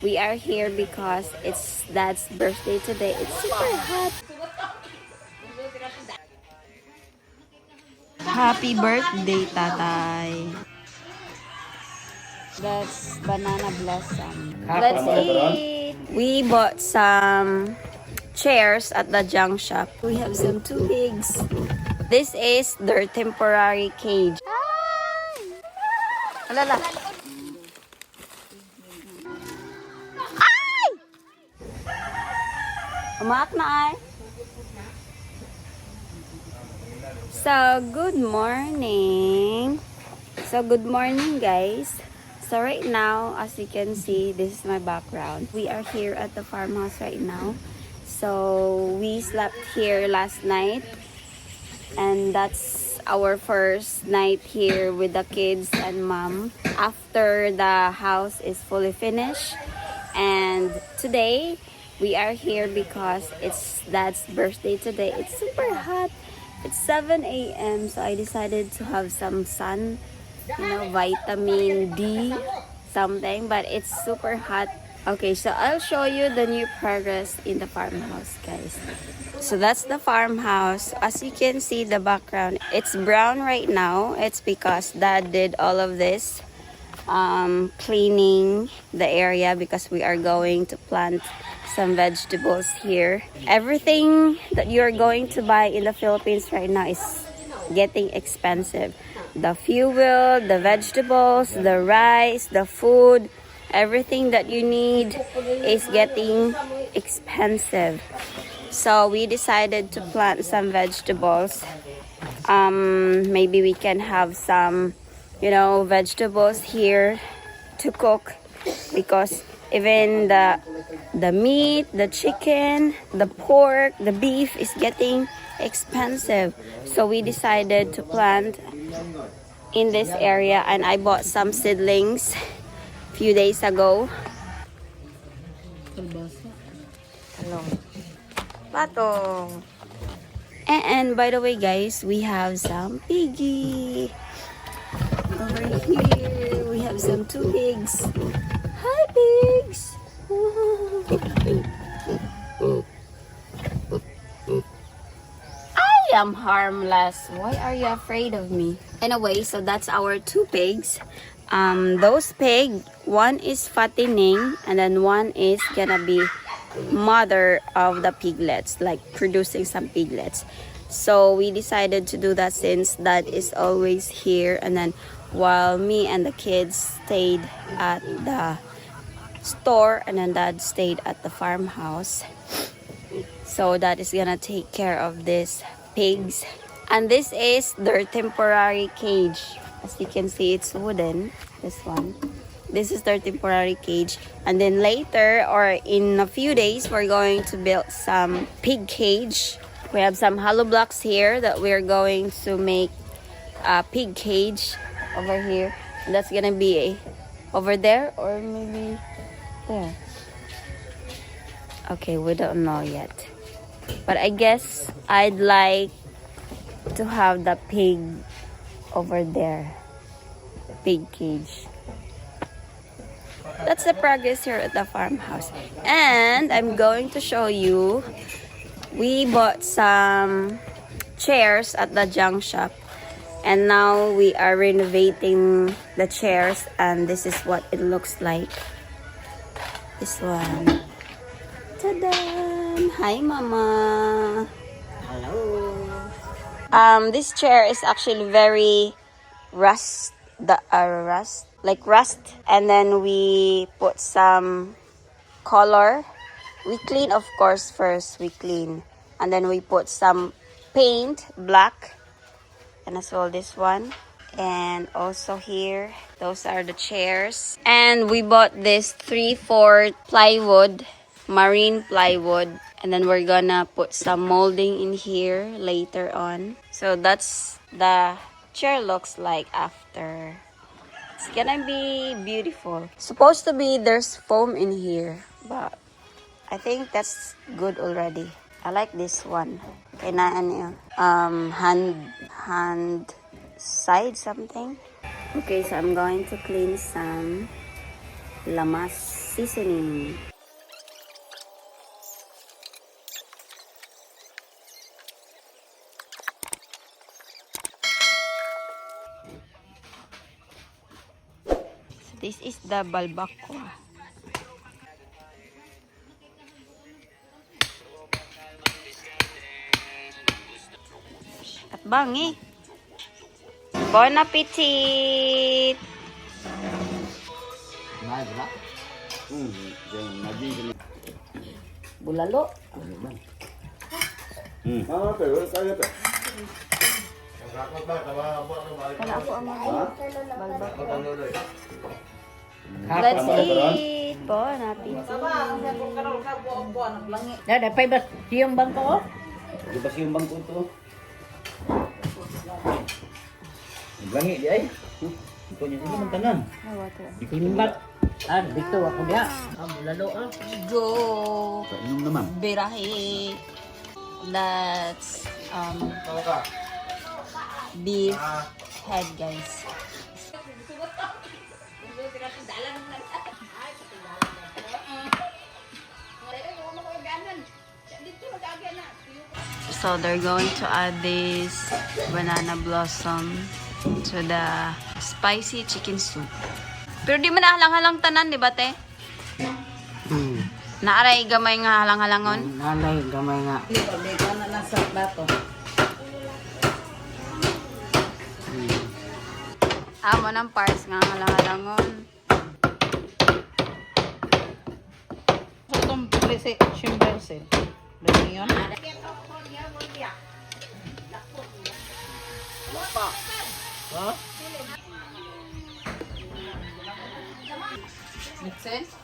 We are here because it's Dad's birthday today. It's super hot. Happy birthday, tatay. That's banana blossom. Let's eat. We bought some chairs at the junk shop. We have some two pigs. This is their temporary cage. Alala. Ay! Umaak na ay. So, good morning. Good morning, guys. So, right now, as you can see, this is my background. We are here at the farmhouse right now. So, we slept here last night. And that's our first night here with the kids and mom. After the house is fully finished. And today, we are here because it's Dad's birthday today. It's super hot. It's 7 a.m. So I decided to have some sun, vitamin D something, but it's super hot. Okay, so I'll show you the new progress in the farmhouse, guys. So that's the farmhouse. As you can see, the background, it's brown right now. It's because Dad did all of this cleaning the area because we are going to plant some vegetables here. Everything that you're going to buy in the Philippines right now is getting expensive. The fuel, the vegetables, the rice, the food, everything that you need is getting expensive. So we decided to plant some vegetables. Maybe we can have some, vegetables here to cook, because even the meat, the chicken, the pork, the beef is getting expensive. So we decided to plant in this area, and I bought some seedlings a few days ago. Patong. And by the way, guys, we have some piggy. Over here, we have some two pigs. Hi, pigs! I am harmless. Why are you afraid of me? Anyway, so that's our two pigs. Those pigs, one is fattening, and then one is gonna be mother of the piglets, like producing some piglets. So we decided to do that since Dad is always here, and then while me and the kids stayed at the store, and then Dad stayed at the farmhouse. So Dad is gonna take care of these pigs. And this is their temporary cage. As you can see, it's wooden, this one. This is their temporary cage. And then later, or in a few days, we're going to build some pig cage. We have some hollow blocks here that we're going to make a pig cage over here. And that's gonna be over there, or maybe there. Okay, we don't know yet. But I guess I'd like to have the pig over there. Pig cage. That's the progress here at the farmhouse. And I'm going to show you, we bought some chairs at the junk shop. And now we are renovating the chairs, and this is what it looks like. This one. Ta-da! Hi, Mama! Hello! This chair is actually very rust. And then we put some color. We clean, of course, first. We clean. And then we put some paint, black. And as well this one. And also here, those are the chairs. And we bought this 3/4 plywood, marine plywood. And then we're gonna put some molding in here later on. So that's the chair looks like after. It's gonna be beautiful. Supposed to be there's foam in here, but I think that's good already. I like this one. Hand side something. Okay, so I'm going to clean some lamas seasoning. This is the balbacoa. At bangi. Bon appetit! Bulalo. Wala ako ang balbacoa. Let's eat! Bon appetit! Dada, pay ba siyang bangko? Di ba siyang bangko ito? Langi di ay. Ito niya sila mantanan. Simbat. Ah, dito ako diha. Bulalo ah. Go! Kainom naman. Birahi. That's beef head, guys. So they're going to add this banana blossom to the spicy chicken soup. Pero di man halang-halang tanan, di ba, te? Naaray gamay nga halang-halangon. Nalay, gamay nga. Dito na nasa plato. Amo ng parts nga halang-halangon. So, itong prese, shimbersel. Dito yun? Ha? Make sense?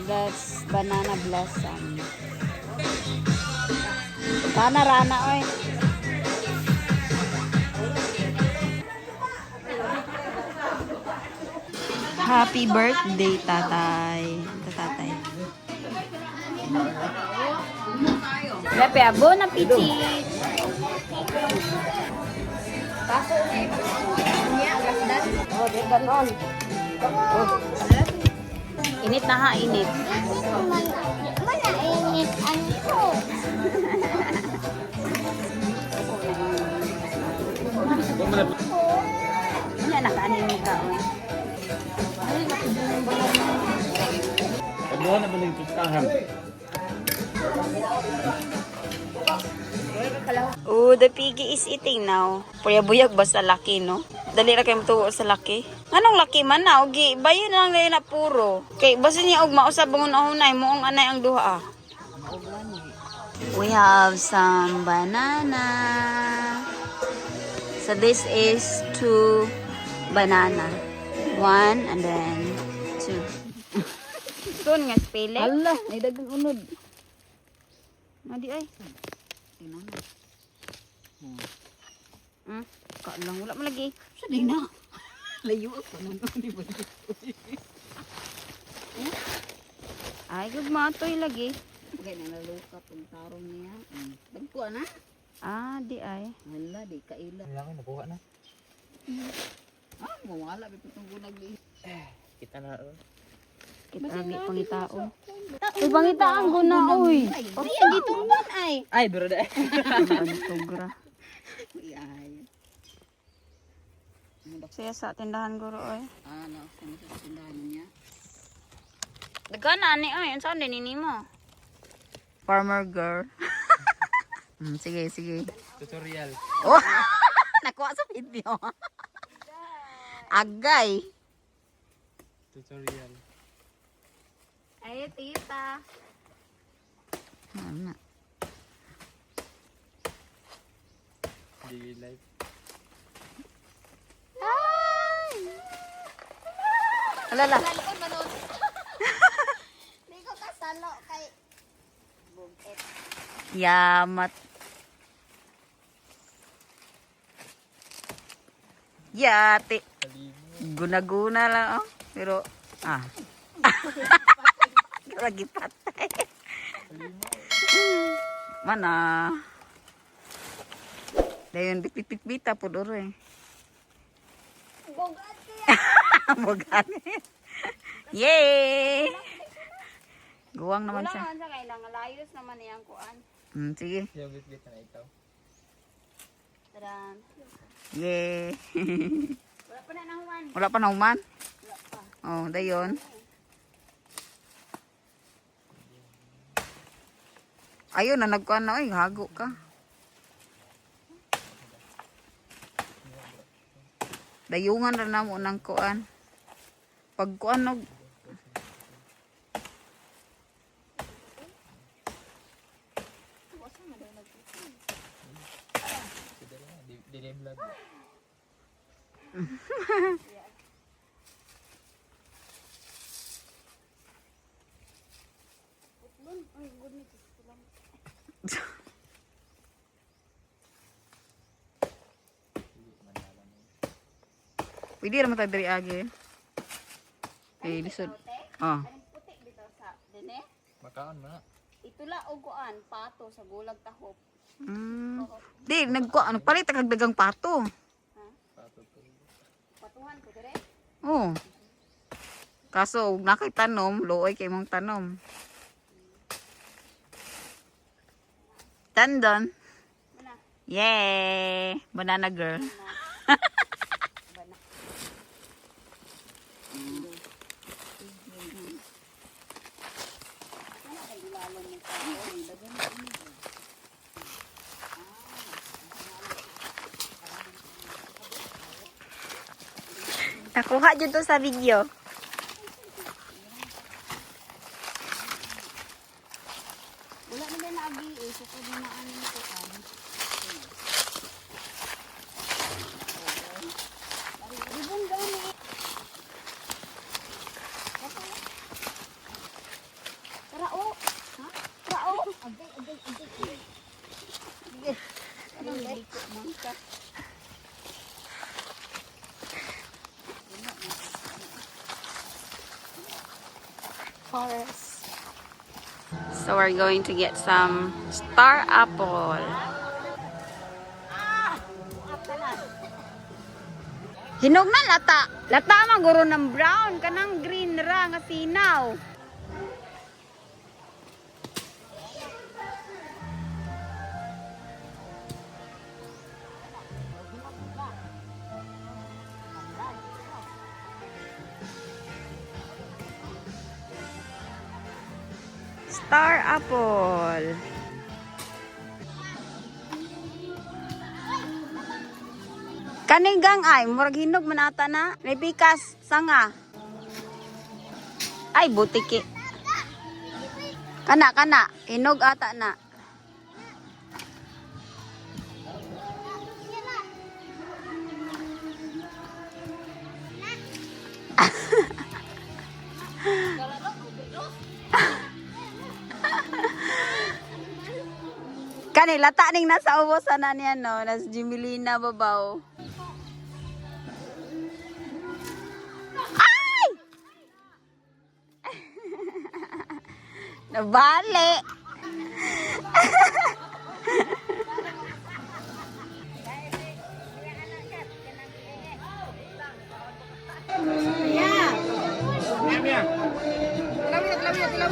That's banana blossom. Rana-rana, oy. Happy birthday, tatay. Tatay. Lepe, bon appetit! Init na ha, init. Malainit ang ito. Ano na kanin mo ka, oy? Pagbuhan na ba ng pistahan? Oh, the piggy is eating now. Puyabuyag ba sa laki, no? Dali ra kayo matuwa sa laki. Anong laki man na? Ugi, bayo na lang ngayon na puro. Kay, basta niya og mausab bangon ahunay mo ang anay ang duha. We have some banana. So this is 2 banana. 1 and then 2. Doon nga spele. Hala, may dagang unod. Madi ay. Kaalang wala mo lagi. Sadi na. Layo ako nun. Di ba? Ay, gugmatoy lagi. Kaya nalalukat ang tarong niya. Dagpo na. Ah, di ay. Hala, di kaila. Kailangan nakuha na. Ah, mawala. Itong gunag di. Kita na. Kita lagi pangitao. Uy, pangitaang guna, uy. Ay, dito man ay. Ay, bro da. Bantugra. Ay. Siya sa tindahan guro, oy. Ano, kung sa tindahan niya. Dagana ni, oy. Ang saan din ini mo? Farmer girl. Sige, sige. Tutorial. Oh, nakuha sa video. Agay. Tutorial. Ay, tita. Ano? Daily life. Ay! Alala. Hindi ko kasalo kay Bukit. Yamat. Yate. Guna-guna lang, oh. Pero, Lagi patay. Mana? Dayon bit-bit-bita po duro eh. Bogat kaya. Bogan. Yay! Guwang naman Wala siya. man sa kailangan. Layos naman niyang kuan. Sige. Yung bit-bit na ito. Tadan. Yay! Wala pa na nahuman. Wala pa na human? Wala pa. Oh, dayon. Ayun na nagkuan na oy, hago ka. Dayungan ra na mo nang kuan. Pag kuan og Dilim vlog. pwede ra man tayo diri agi. Eh, lisod. Oh. Kaning puti bitaw sa dine. Makaon mo na. Itula og kuan pato sa gulag tahop. Di nagkuan palit kag dagang pato. Patuhan ko dire. Oh. Kaso ug nakay tanom, luoy kay mong tanom. Tandon. Muna. Yay! Banana girl. Nakuha dyan to sa video. Wala na ba na abi eh. So pwede na ano ko kan. Ribon gani. Tara o. Ha? Tara o. Agay. Sige. Ano liko man ka. Forest. So we're going to get some star apple. Hinog na lata. Lata man guro ng brown kanang green ra nga sinaw. Star apple. Kanigang ay, murag hinog manata na. May pikas, sanga. Ay, butiki. Kana, hinog ata na. Kanila ta ning nasa ubusan na niya no, nas Jimelina babaw. Ay! Nabali.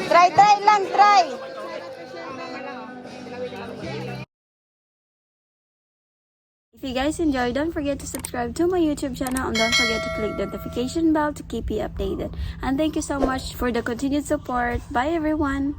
Try lang, try. If you guys enjoyed, don't forget to subscribe to my YouTube channel and don't forget to click the notification bell to keep you updated. And thank you so much for the continued support. Bye everyone.